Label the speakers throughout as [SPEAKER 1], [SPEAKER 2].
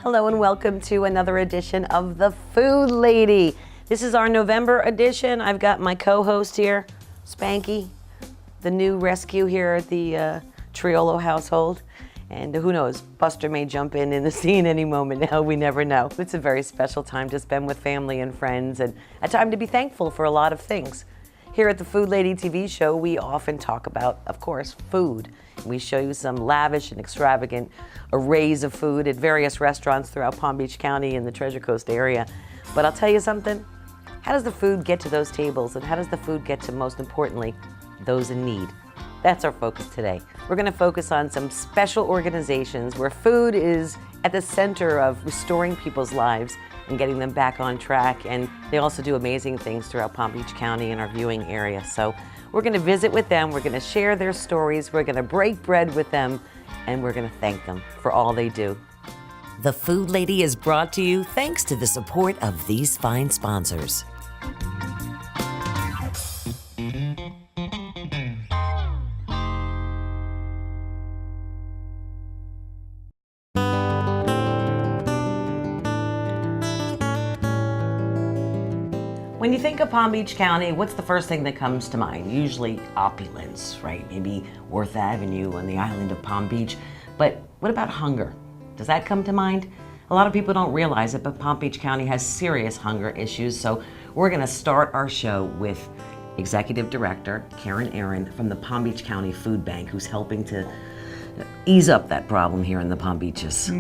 [SPEAKER 1] Hello and welcome to another edition of The Food Lady. This is our November edition. I've got my co-host here, Spanky, the new rescue here at the Triolo household. And who knows, Buster may jump in the scene any moment now, we never know. It's a very special time to spend with family and friends and a time to be thankful for a lot of things. Here at the Food Lady TV show, we often talk about, of course, food. We show you some lavish and extravagant arrays of food at various restaurants throughout Palm Beach County and the Treasure Coast area. But I'll tell you something, how does the food get to those tables, and how does the food get to, most importantly, those in need? That's our focus today. We're going to focus on some special organizations where food is at the center of restoring people's lives and getting them back on track. And they also do amazing things throughout Palm Beach County and our viewing area. So we're going to visit with them, we're going to share their stories, we're going to break bread with them, and we're going to thank them for all they do.
[SPEAKER 2] The Food Lady is brought to you thanks to the support of these fine sponsors.
[SPEAKER 1] When you think of Palm Beach County, what's the first thing that comes to mind? Usually opulence, right? Maybe Worth Avenue on the island of Palm Beach. But what about hunger? Does that come to mind? A lot of people don't realize it, but Palm Beach County has serious hunger issues. So we're gonna start our show with Executive Director Karen Aaron from the Palm Beach County Food Bank, who's helping to ease up that problem here in the Palm Beaches.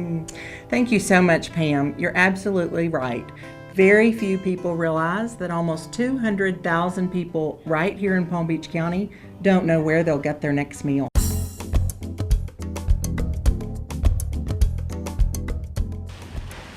[SPEAKER 3] Thank you so much, Pam. You're absolutely right. Very few people realize that almost 200,000 people right here in Palm Beach County don't know where they'll get their next meal.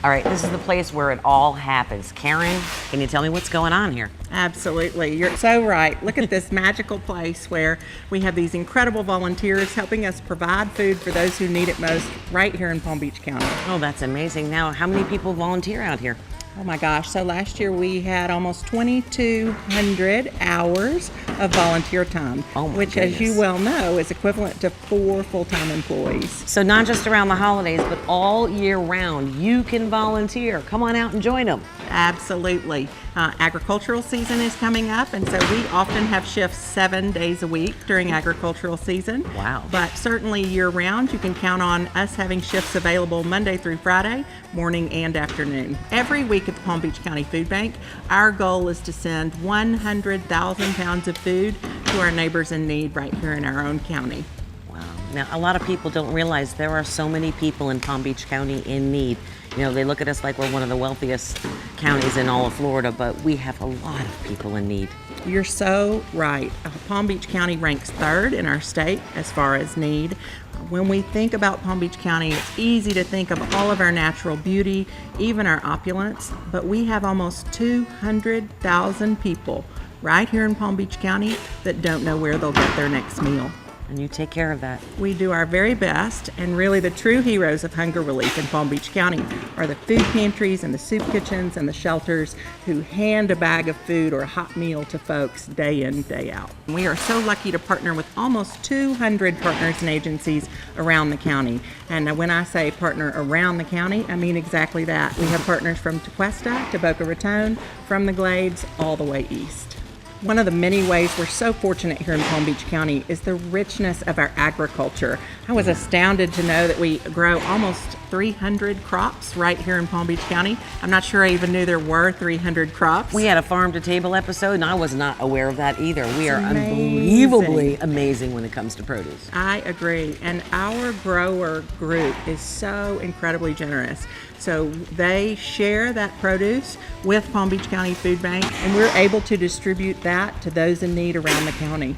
[SPEAKER 1] All right, this is the place where it all happens. Karen, can you tell me what's going on here?
[SPEAKER 3] Absolutely. You're so right. Look at this magical place where we have these incredible volunteers helping us provide food for those who need it most right here in Palm Beach County.
[SPEAKER 1] Oh, that's amazing. Now, how many people volunteer out here?
[SPEAKER 3] Oh my gosh, so last year we had almost 2,200 hours of volunteer time, which as you well know is equivalent to 4 full-time employees.
[SPEAKER 1] So not just around the holidays, but all year round, you can volunteer. Come on out and join them.
[SPEAKER 3] Absolutely. Agricultural season is coming up, and so we often have shifts 7 days a week during agricultural season.
[SPEAKER 1] Wow.
[SPEAKER 3] But certainly year-round, you can count on us having shifts available Monday through Friday, morning and afternoon. Every week at the Palm Beach County Food Bank, our goal is to send 100,000 pounds of food to our neighbors in need right here in our own county.
[SPEAKER 1] Wow. Now, a lot of people don't realize there are so many people in Palm Beach County in need. You know, they look at us like we're one of the wealthiest counties in all of Florida, but we have a lot of people in need.
[SPEAKER 3] You're so right. Palm Beach County ranks 3rd in our state as far as need. When we think about Palm Beach County, it's easy to think of all of our natural beauty, even our opulence, but we have almost 200,000 people right here in Palm Beach County that don't know where they'll get their next meal.
[SPEAKER 1] And you take care of that.
[SPEAKER 3] We do our very best, and really the true heroes of hunger relief in Palm Beach County are the food pantries and the soup kitchens and the shelters who hand a bag of food or a hot meal to folks day in, day out. We are so lucky to partner with almost 200 partners and agencies around the county. And when I say partner around the county, I mean exactly that. We have partners from Tequesta to Boca Raton, from the Glades, all the way east. One of the many ways we're so fortunate here in Palm Beach County is the richness of our agriculture. I was astounded to know that we grow almost 300 crops right here in Palm Beach County. I'm not sure I even knew there were 300 crops.
[SPEAKER 1] We had a farm to table episode, and I was not aware of that either. We are unbelievably amazing when it comes to produce.
[SPEAKER 3] I agree, and our grower group is so incredibly generous. So they share that produce with Palm Beach County Food Bank, and we're able to distribute that to those in need around the county.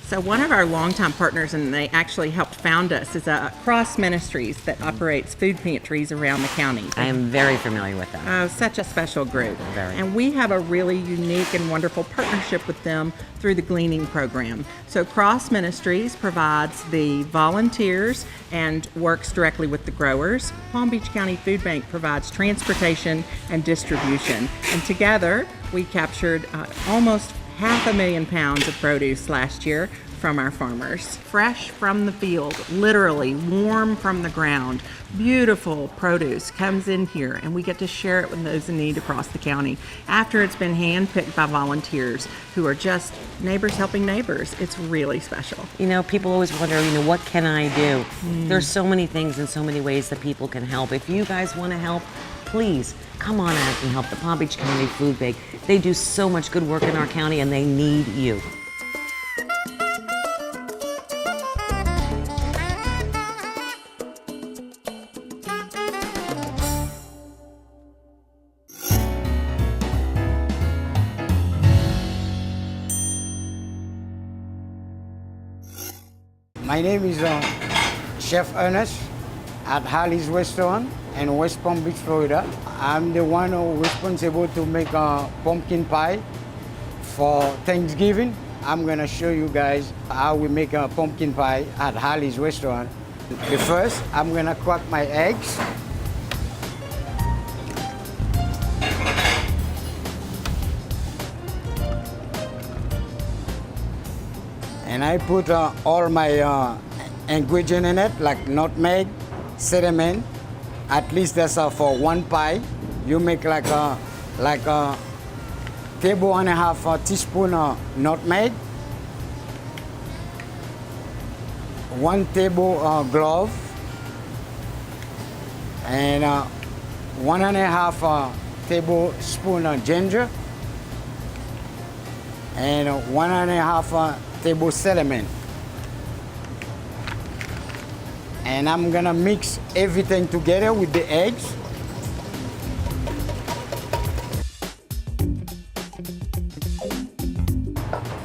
[SPEAKER 3] So one of our longtime partners, and they actually helped found us, is Cross Ministries that operates food pantries around the county.
[SPEAKER 1] I am very familiar with them.
[SPEAKER 3] Oh, such a special group.
[SPEAKER 1] Very.
[SPEAKER 3] And we have a really unique and wonderful partnership with them through the Gleaning Program. So Cross Ministries provides the volunteers and works directly with the growers. Palm Beach County Food Bank provides transportation and distribution. And together, we captured almost 500,000 pounds of produce last year from our farmers. Fresh from the field, literally warm from the ground. Beautiful produce comes in here, and we get to share it with those in need across the county after it's been hand-picked by volunteers who are just neighbors helping neighbors. It's really special.
[SPEAKER 1] You know, people always wonder, what can I do? There's so many things and so many ways that people can help. If you guys want to help, please come on out and help the Palm Beach County Food Bank. They do so much good work in our county, and they need you.
[SPEAKER 4] My name is Chef Ernest at Harley's Restaurant in West Palm Beach, Florida. I'm the one who's responsible to make a pumpkin pie for Thanksgiving. I'm gonna show you guys how we make a pumpkin pie at Harley's Restaurant. But first, I'm gonna crack my eggs. And I put all my ingredient in it, like nutmeg, cinnamon. At least that's for one pie. You make like a table and a half teaspoon of nutmeg, 1 table clove, and 1.5 tablespoon of ginger, and 1.5 table cinnamon. And I'm gonna mix everything together with the eggs.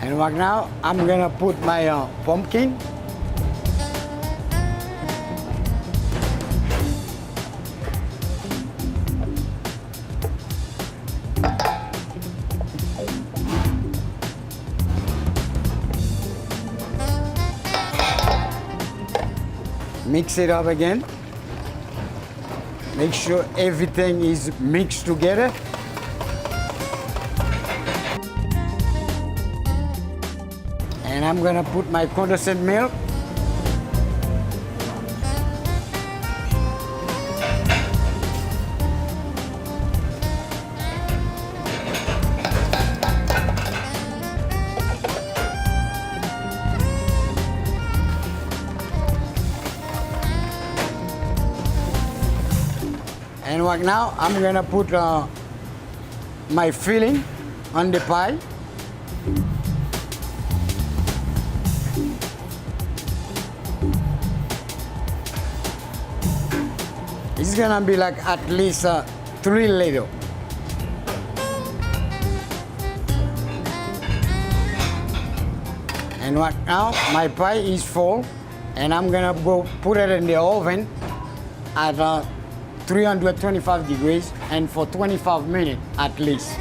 [SPEAKER 4] And right now, I'm gonna put my pumpkin. Mix it up again. Make sure everything is mixed together. And I'm gonna put my condensed milk. And right now, I'm gonna put my filling on the pie. It's gonna be like at least 3 little. And right now, my pie is full, and I'm gonna go put it in the oven at 325 degrees and for 25 minutes at least.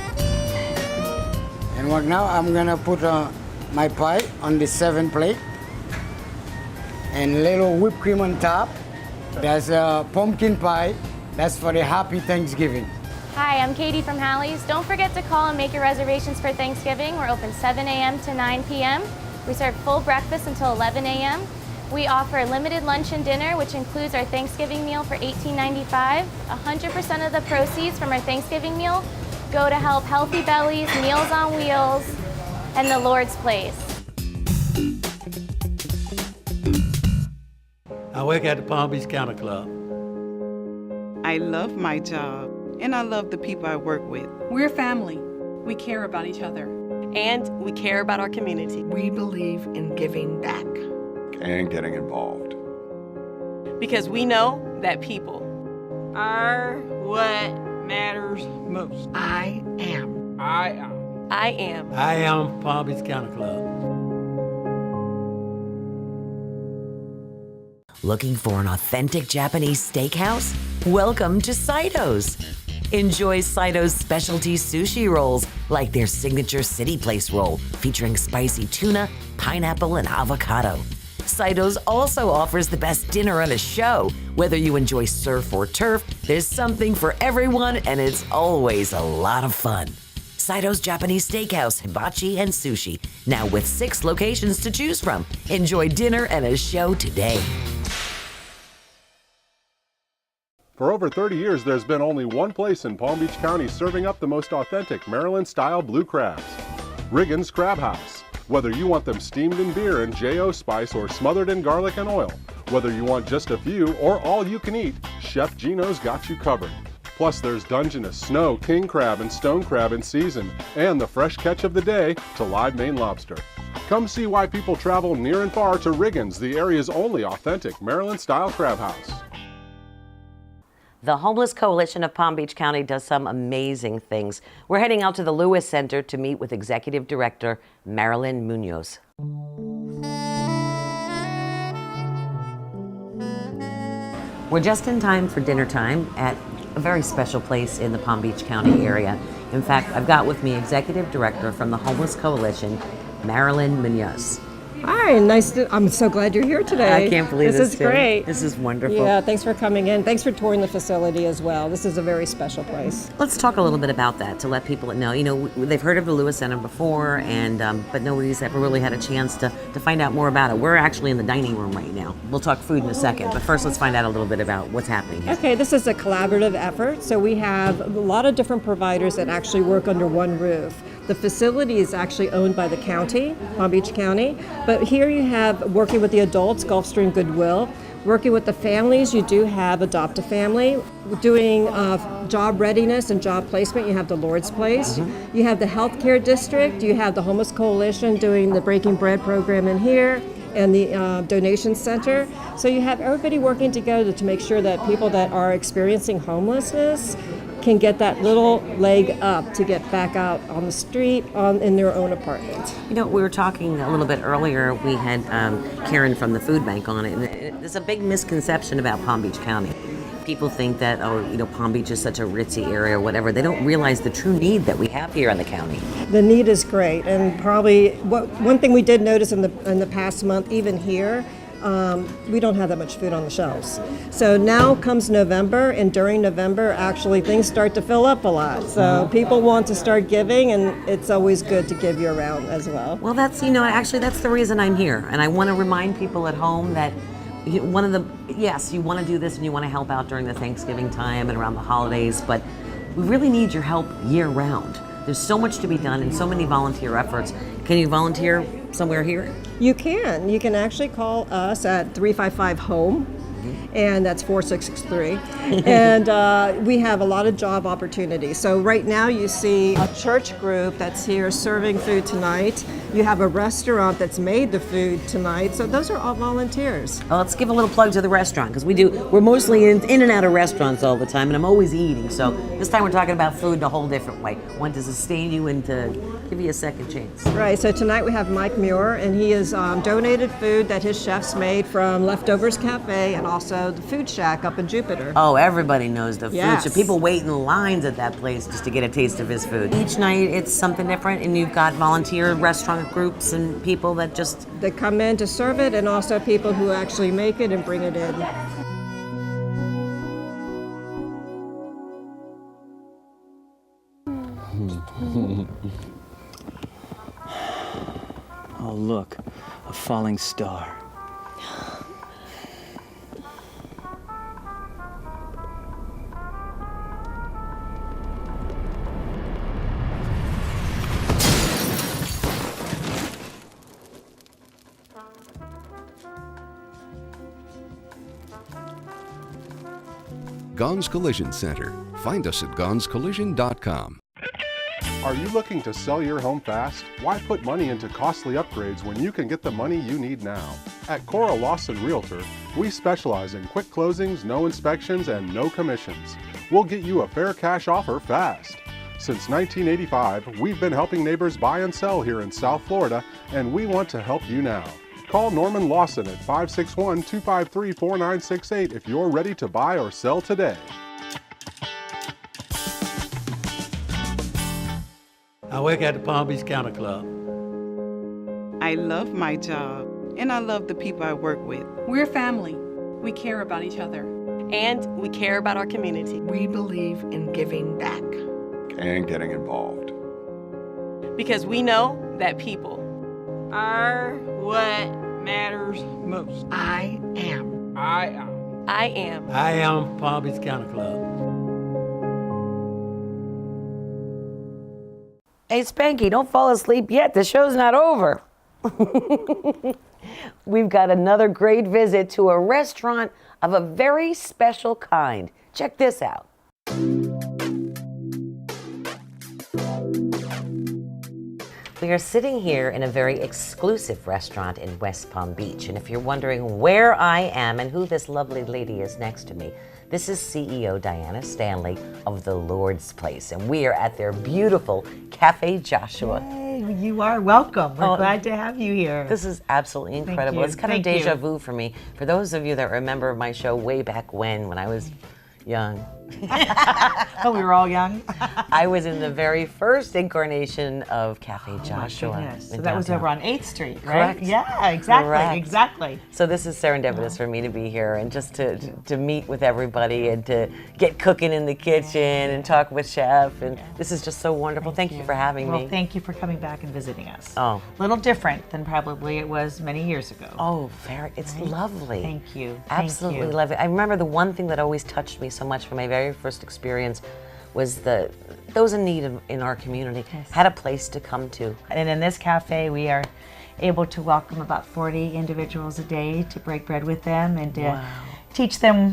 [SPEAKER 4] And right now I'm gonna put my pie on the 7 plate and little whipped cream on top. There's a pumpkin pie. That's for the happy Thanksgiving.
[SPEAKER 5] Hi, I'm Katie from Hallie's. Don't forget to call and make your reservations for Thanksgiving. We're open 7 a.m. to 9 p.m. We serve full breakfast until 11 a.m. We offer a limited lunch and dinner, which includes our Thanksgiving meal for $18.95. 100% of the proceeds from our Thanksgiving meal go to help Healthy Bellies, Meals on Wheels, and the Lord's Place.
[SPEAKER 6] I work at the Palm Beach County Club.
[SPEAKER 7] I love my job, and I love the people I work with.
[SPEAKER 8] We're family. We care about each other.
[SPEAKER 9] And we care about our community.
[SPEAKER 10] We believe in giving back.
[SPEAKER 11] And getting involved.
[SPEAKER 9] Because we know that people
[SPEAKER 8] are what matters most.
[SPEAKER 10] I am.
[SPEAKER 9] I am
[SPEAKER 6] Palm Beach County Club.
[SPEAKER 2] Looking for an authentic Japanese steakhouse? Welcome to Saito's. Enjoy Saito's specialty sushi rolls, like their signature City Place roll, featuring spicy tuna, pineapple, and avocado. Saito's also offers the best dinner and a show. Whether you enjoy surf or turf, there's something for everyone, and it's always a lot of fun. Saito's Japanese Steakhouse, hibachi, and sushi. Now with 6 locations to choose from. Enjoy dinner and a show today.
[SPEAKER 12] For over 30 years, there's been only one place in Palm Beach County serving up the most authentic Maryland-style blue crabs. Riggins Crab House. Whether you want them steamed in beer and J.O. spice or smothered in garlic and oil, whether you want just a few or all you can eat, Chef Gino's got you covered. Plus, there's Dungeness, snow, king crab, and stone crab in season, and the fresh catch of the day to live Maine lobster. Come see why people travel near and far to Riggins, the area's only authentic Maryland-style crab house.
[SPEAKER 1] The Homeless Coalition of Palm Beach County does some amazing things. We're heading out to the Lewis Center to meet with Executive Director Marilyn Munoz. We're just in time for dinner time at a very special place in the Palm Beach County area. In fact, I've got with me Executive Director from the Homeless Coalition, Marilyn Munoz.
[SPEAKER 13] Hi, I'm so glad you're here today.
[SPEAKER 1] I can't believe
[SPEAKER 13] this is great.
[SPEAKER 1] This is wonderful.
[SPEAKER 13] Yeah, thanks for coming in. Thanks for touring the facility as well. This is a very special place.
[SPEAKER 1] Let's talk a little bit about that to let people know. You know, they've heard of the Lewis Center before, and but nobody's ever really had a chance to find out more about it. We're actually in the dining room right now. We'll talk food in a second, but first let's find out a little bit about what's happening here.
[SPEAKER 13] Okay, this is a collaborative effort. So we have a lot of different providers that actually work under one roof. The facility is actually owned by the county, Palm Beach County, but here you have working with the adults, Gulfstream Goodwill. Working with the families, you do have Adopt a Family. Doing job readiness and job placement, you have the Lord's Place. Mm-hmm. You have the Healthcare District, you have the Homeless Coalition doing the Breaking Bread program in here, and the donation center. So you have everybody working together to make sure that people that are experiencing homelessness can get that little leg up to get back out on the street in their own apartment.
[SPEAKER 1] You know, we were talking a little bit earlier, we had Karen from the food bank on it, and there's a big misconception about Palm Beach County. People think that, Palm Beach is such a ritzy area or whatever. They don't realize the true need that we have here in the county.
[SPEAKER 13] The need is great, and probably one thing we did notice in the past month, even here, we don't have that much food on the shelves. So now comes November, and during November, actually things start to fill up a lot. So people want to start giving, and it's always good to give year round as well.
[SPEAKER 1] Well, that's the reason I'm here. And I want to remind people at home that you want to do this and you want to help out during the Thanksgiving time and around the holidays, but we really need your help year round. There's so much to be done and so many volunteer efforts. Can you volunteer somewhere here?
[SPEAKER 13] You can. You can actually call us at 355-HOME, and that's 4663. And we have a lot of job opportunities. So right now you see a church group that's here serving food tonight. You have a restaurant that's made the food tonight. So those are all volunteers.
[SPEAKER 1] Well, let's give a little plug to the restaurant, because we're mostly in and out of restaurants all the time, and I'm always eating. So this time we're talking about food in a whole different way. One to sustain you and to give you a second chance.
[SPEAKER 13] Right, so tonight we have Mike Muir, and he has donated food that his chefs made from Leftovers Cafe and also the Food Shack up in Jupiter.
[SPEAKER 1] Oh, everybody knows the food.
[SPEAKER 13] Yes.
[SPEAKER 1] So people wait in lines at that place just to get a taste of his food. Each night it's something different, and you've got volunteer restaurant groups and people that
[SPEAKER 13] come in to serve it, and also people who actually make it and bring it in.
[SPEAKER 14] Oh, look, a falling star.
[SPEAKER 15] Gons Collision Center. Find us at gonscollision.com.
[SPEAKER 12] Are you looking to sell your home fast? Why put money into costly upgrades when you can get the money you need now? At Cora Lawson Realtor, we specialize in quick closings, no inspections, and no commissions. We'll get you a fair cash offer fast. Since 1985, we've been helping neighbors buy and sell here in South Florida, and we want to help you now. Call Norman Lawson at 561-253-4968 if you're ready to buy or sell today.
[SPEAKER 6] I work at the Palm Beach County Club.
[SPEAKER 7] I love my job, and I love the people I work with.
[SPEAKER 8] We're family. We care about each other.
[SPEAKER 9] And we care about our community.
[SPEAKER 10] We believe in giving back
[SPEAKER 11] and getting involved.
[SPEAKER 9] Because we know that people
[SPEAKER 8] are what matters most.
[SPEAKER 10] I am.
[SPEAKER 8] I am.
[SPEAKER 9] I am.
[SPEAKER 6] I am Palm Beach County Club.
[SPEAKER 1] Hey, Spanky, don't fall asleep yet. The show's not over. We've got another great visit to a restaurant of a very special kind. Check this out. We are sitting here in a very exclusive restaurant in West Palm Beach. And if you're wondering where I am and who this lovely lady is next to me, this is CEO Diana Stanley of the Lord's Place. And we are at their beautiful Cafe Joshua.
[SPEAKER 16] Hey, you are welcome. We're glad to have you here.
[SPEAKER 1] This is absolutely incredible. It's kind of deja vu for me. For those of you that remember my show way back when I was young.
[SPEAKER 16] Oh, we were all young?
[SPEAKER 1] I was in the very first incarnation of Cafe Joshua.
[SPEAKER 16] So that was over on 8th Street, right?
[SPEAKER 1] Correct.
[SPEAKER 16] Yeah, exactly,
[SPEAKER 1] Correct.
[SPEAKER 16] exactly.
[SPEAKER 1] So this is serendipitous for me to be here and just to meet with everybody and to get cooking in the kitchen and talk with Chef. And this is just so wonderful. Thank you for having me.
[SPEAKER 16] Well, thank you for coming back and visiting us.
[SPEAKER 1] Oh.
[SPEAKER 16] A little different than probably it was many years ago.
[SPEAKER 1] Oh, it's lovely.
[SPEAKER 16] Thank you.
[SPEAKER 1] Absolutely
[SPEAKER 16] Thank you.
[SPEAKER 1] lovely. I remember the one thing that always touched me so much from my very first experience was those in need in our community had a place to come to.
[SPEAKER 16] And in this cafe, we are able to welcome about 40 individuals a day to break bread with them and to teach them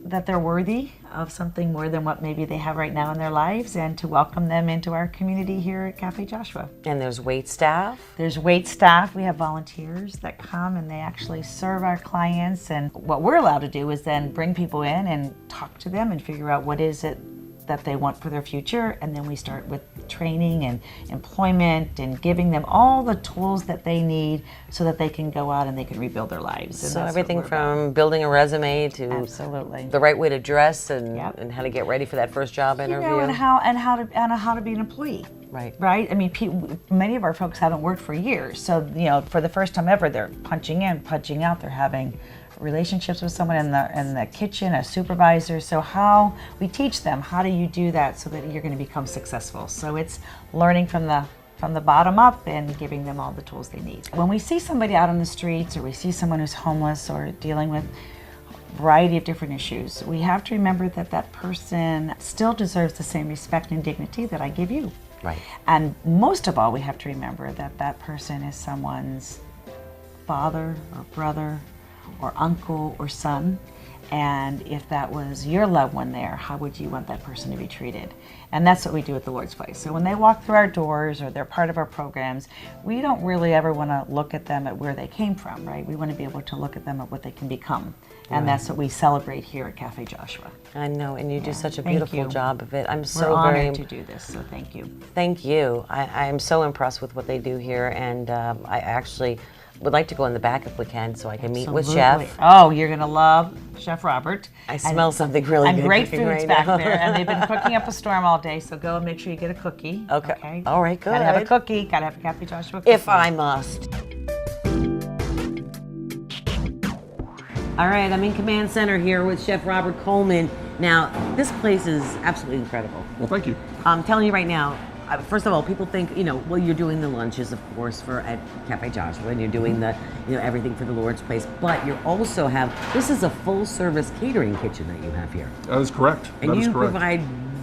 [SPEAKER 16] that they're worthy of something more than what maybe they have right now in their lives, and to welcome them into our community here at Cafe Joshua.
[SPEAKER 1] And there's wait staff?
[SPEAKER 16] There's wait staff. We have volunteers that come and they actually serve our clients, and what we're allowed to do is then bring people in and talk to them and figure out what is it that they want for their future, and then we start with training and employment and giving them all the tools that they need so that they can go out and they can rebuild their lives. And
[SPEAKER 1] so everything from building a resume to the right way to dress and how to get ready for that first job interview.
[SPEAKER 16] You know, and how to be an employee.
[SPEAKER 1] Right.
[SPEAKER 16] Right? I mean, many of our folks haven't worked for years, so for the first time ever, they're punching in, punching out. They're having relationships with someone in the kitchen, a supervisor. So how we teach them, how do you do that so that you're going to become successful? So it's learning from the bottom up and giving them all the tools they need. When we see somebody out on the streets, or we see someone who's homeless or dealing with a variety of different issues, we have to remember that that person still deserves the same respect and dignity that I give you.
[SPEAKER 1] Right.
[SPEAKER 16] And most of all, we have to remember that that person is someone's father or brother or uncle or son, and if that was your loved one there, how would you want that person to be treated? And that's what we do at the Lord's Place. So when they walk through our doors or they're part of our programs, we don't really ever want to look at them at where they came from, right? We want to be able to look at them at what they can become. And that's what we celebrate here at Cafe Joshua.
[SPEAKER 1] I know, and you do such a beautiful job of it. I'm so
[SPEAKER 16] We're honored
[SPEAKER 1] very
[SPEAKER 16] to do this, so thank you.
[SPEAKER 1] Thank you. I am so impressed with what they do here, and I actually would like to go in the back if we can, so I can meet with Chef.
[SPEAKER 16] Oh, you're gonna love Chef Robert.
[SPEAKER 1] I smell something really good.
[SPEAKER 16] And great
[SPEAKER 1] cooking
[SPEAKER 16] foods
[SPEAKER 1] right
[SPEAKER 16] back
[SPEAKER 1] now.
[SPEAKER 16] there, and they've been cooking up a storm all day. So go and make sure you get a cookie.
[SPEAKER 1] Okay. All right. Good.
[SPEAKER 16] Gotta have a cookie. Gotta have a Cafe Joshua cookie.
[SPEAKER 1] If I must. All right, I'm in Command Center here with Chef Robert Coleman. Now, this place is absolutely incredible.
[SPEAKER 11] Well, thank you.
[SPEAKER 1] I'm telling you right now, first of all, people think, well, you're doing the lunches, of course, at Cafe Joshua, and you're doing the, everything for the Lord's Place, but you also this is a full-service catering kitchen that you have here.
[SPEAKER 11] That is correct.
[SPEAKER 1] And you provide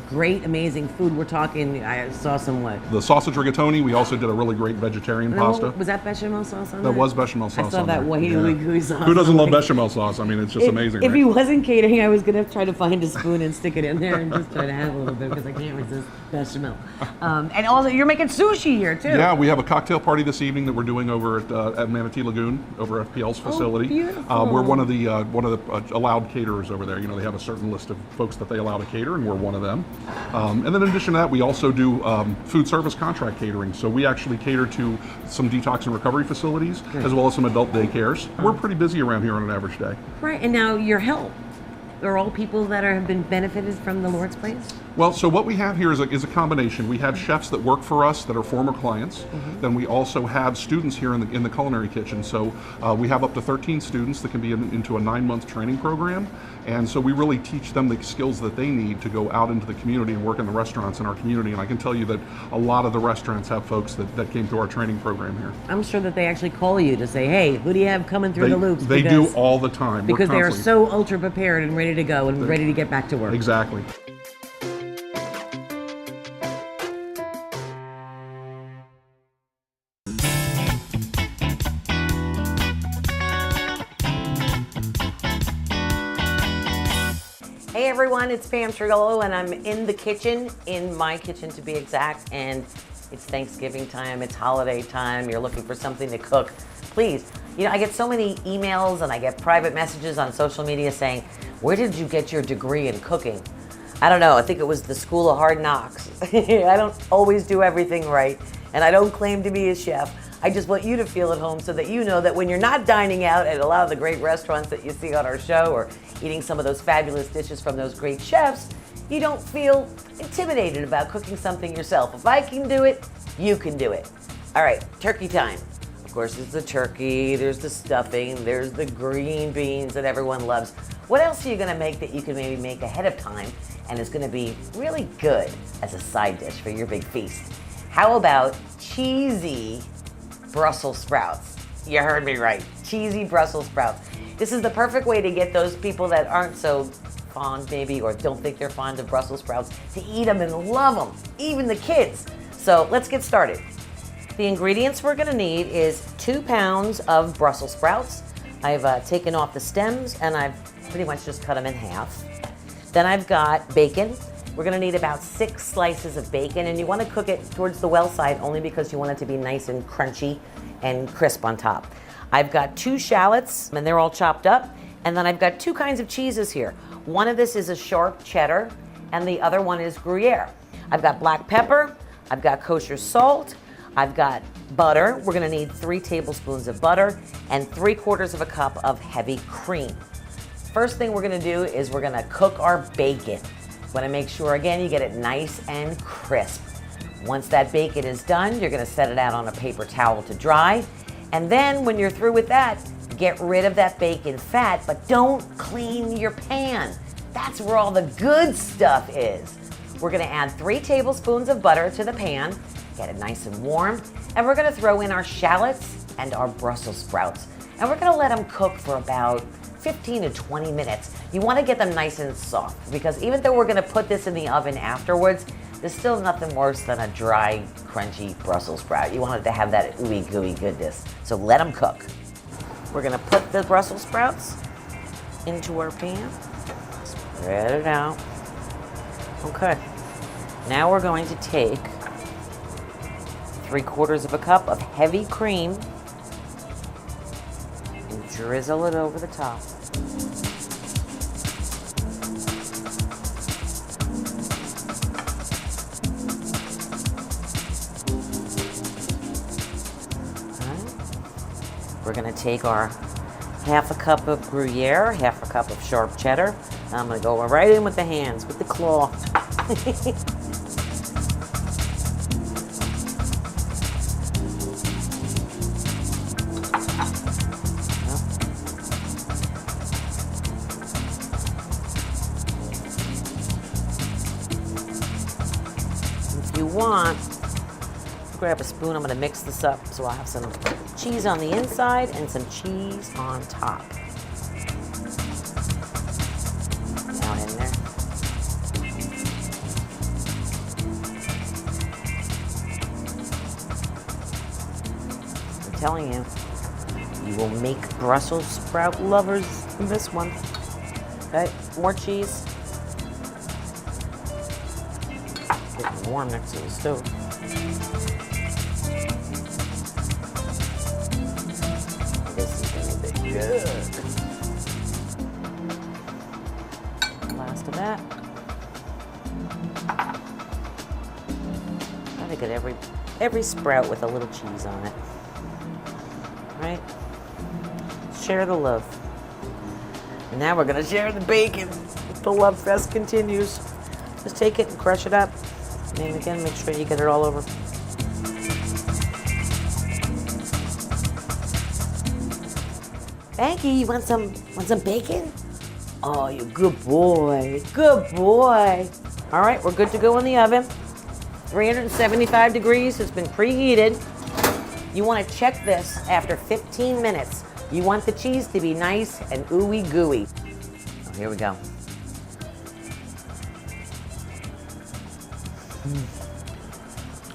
[SPEAKER 1] great, amazing food. We're talking, I saw some what?
[SPEAKER 11] The sausage rigatoni. We also did a really great vegetarian pasta.
[SPEAKER 1] Was that bechamel sauce on
[SPEAKER 11] That was bechamel sauce.
[SPEAKER 1] I saw that wahey gooey sauce.
[SPEAKER 11] Who doesn't love bechamel sauce? I mean, it's just amazing.
[SPEAKER 1] If
[SPEAKER 11] right?
[SPEAKER 1] he wasn't catering, I was going to try to find a spoon and stick it in there and just try to have a little bit because I can't resist bechamel. And also, you're making sushi here too.
[SPEAKER 11] Yeah, we have a cocktail party this evening that we're doing over at Manatee Lagoon, over FPL's facility.
[SPEAKER 1] Beautiful.
[SPEAKER 11] We're one of the allowed caterers over there. They have a certain list of folks that they allow to cater, and we're one of them. And then in addition to that, we also do food service contract catering. So we actually cater to some detox and recovery facilities, as well as some adult daycares. We're pretty busy around here on an average day.
[SPEAKER 1] Right, and now your help. are all people that have been benefited from the Lord's Place?
[SPEAKER 11] Well, so what we have here is a combination. We have chefs that work for us that are former clients. Then we also have students here in the culinary kitchen. So we have up to 13 students that can be into a 9-month training program. And so we really teach them the skills that they need to go out into the community and work in the restaurants in our community. And I can tell you that a lot of the restaurants have folks that came through our training program here.
[SPEAKER 1] I'm sure that they actually call you to say, hey, who do you have coming through the loops?
[SPEAKER 11] They do all the time.
[SPEAKER 1] Because they are so ultra prepared and ready to go and ready to get back to work.
[SPEAKER 11] Exactly.
[SPEAKER 1] Hey everyone, it's Pam Triolo and I'm in the kitchen, in my kitchen to be exact, and it's Thanksgiving time, it's holiday time, you're looking for something to cook. Please, I get so many emails and I get private messages on social media saying, where did you get your degree in cooking? I don't know, I think it was the School of Hard Knocks. I don't always do everything right, and I don't claim to be a chef. I just want you to feel at home so that you know that when you're not dining out at a lot of the great restaurants that you see on our show or eating some of those fabulous dishes from those great chefs, you don't feel intimidated about cooking something yourself. If I can do it, you can do it. All right, turkey time. Of course, there's the turkey, there's the stuffing, there's the green beans that everyone loves. What else are you gonna make that you can maybe make ahead of time and is gonna be really good as a side dish for your big feast? How about cheesy Brussels sprouts? You heard me right, cheesy Brussels sprouts. This is the perfect way to get those people that aren't so fond maybe or don't think they're fond of Brussels sprouts to eat them and love them, even the kids. So let's get started. The ingredients we're gonna need is 2 pounds of Brussels sprouts. I've taken off the stems and I've pretty much just cut them in half. Then I've got bacon. We're gonna need about 6 slices of bacon, and you wanna cook it towards the well side only because you want it to be nice and crunchy and crisp on top. I've got 2 shallots, and they're all chopped up. And then I've got 2 kinds of cheeses here. One of this is a sharp cheddar, and the other one is Gruyere. I've got black pepper, I've got kosher salt, I've got butter. We're gonna need 3 tablespoons of butter and 3/4 of a cup of heavy cream. First thing we're gonna do is we're gonna cook our bacon. Want to make sure, again, you get it nice and crisp. Once that bacon is done, you're gonna set it out on a paper towel to dry. And then when you're through with that, get rid of that bacon fat, but don't clean your pan. That's where all the good stuff is. We're gonna add 3 tablespoons of butter to the pan, get it nice and warm, and we're gonna throw in our shallots and our Brussels sprouts. And we're gonna let them cook for about 15 to 20 minutes. You wanna get them nice and soft because even though we're gonna put this in the oven afterwards, there's still nothing worse than a dry, crunchy Brussels sprout. You want it to have that ooey gooey goodness. So let them cook. We're gonna put the Brussels sprouts into our pan. Spread it out. Okay. Now we're going to take 3/4 of a cup of heavy cream and drizzle it over the top. We're gonna take our 1/2 cup of Gruyere, 1/2 cup of sharp cheddar. I'm gonna go right in with the hands, with the claw. If you want, grab a spoon. I'm gonna mix this up so I'll have some cheese on the inside and some cheese on top. Down in there. I'm telling you, you will make Brussels sprout lovers from this one. Okay, more cheese. It's getting warm next to the stove. Good. Last of that. Try to get every sprout with a little cheese on it. Right? Share the love. Now we're gonna share the bacon. The love fest continues. Just take it and crush it up. And again, make sure you get it all over. Spanky, you want some bacon? Oh, you good boy. Good boy. All right, we're good to go in the oven. 375 degrees, it's been preheated. You want to check this after 15 minutes. You want the cheese to be nice and ooey gooey. Oh, here we go.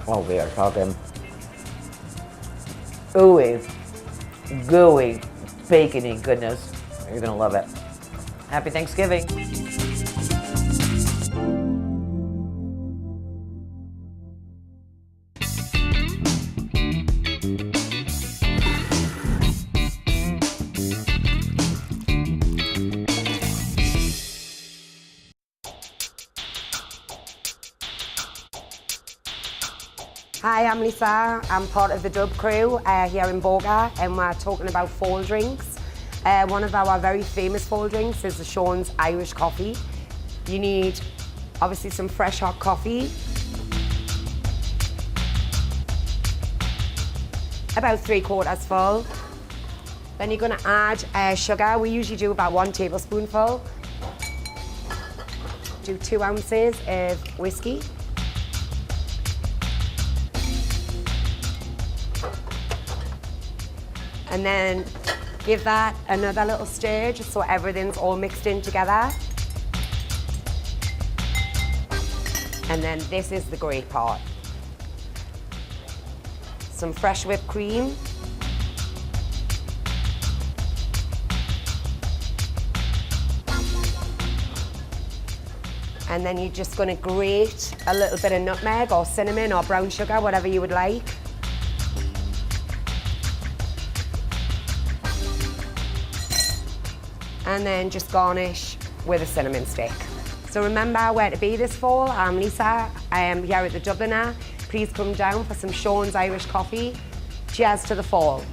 [SPEAKER 1] Oh, we are talking ooey gooey bacony goodness. You're gonna love it. Happy Thanksgiving.
[SPEAKER 17] Hi, I'm Lisa. I'm part of the Dub crew here in Boga, and we're talking about fall drinks. One of our very famous fall drinks is the Sean's Irish coffee. You need obviously some fresh hot coffee, about 3/4 full. Then you're going to add sugar. We usually do about 1 tablespoonful. Do 2 ounces of whiskey. And then give that another little stir just so everything's all mixed in together. And then this is the great part. Some fresh whipped cream. And then you're just going to grate a little bit of nutmeg or cinnamon or brown sugar, whatever you would like. And then just garnish with a cinnamon stick. So remember where to be this fall. I'm Lisa, I am here at the Dubliner. Please come down for some Sean's Irish coffee. Cheers to the fall.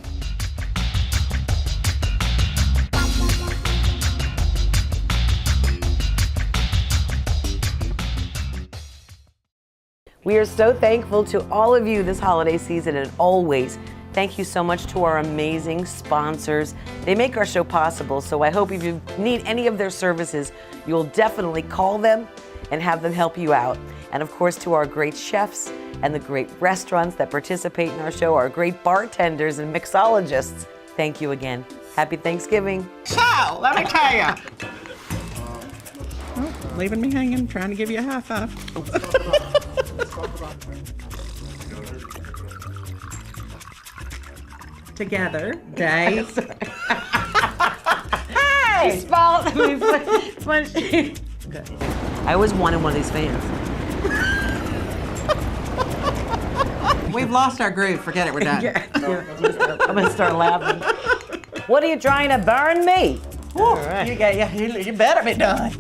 [SPEAKER 1] We are so thankful to all of you this holiday season, and always thank you so much to our amazing sponsors. They make our show possible, so I hope if you need any of their services, you'll definitely call them and have them help you out. And of course, to our great chefs and the great restaurants that participate in our show, our great bartenders and mixologists, thank you again. Happy Thanksgiving.
[SPEAKER 8] So, let me tell you.
[SPEAKER 3] Oh, leaving me hanging, trying to give you a high five. Together, day.
[SPEAKER 1] Hey! Spelled. I always wanted one of these fans.
[SPEAKER 3] We've lost our groove. Forget it. We're done.
[SPEAKER 1] I'm gonna start laughing. What are you trying to burn me?
[SPEAKER 8] All right. You better be done.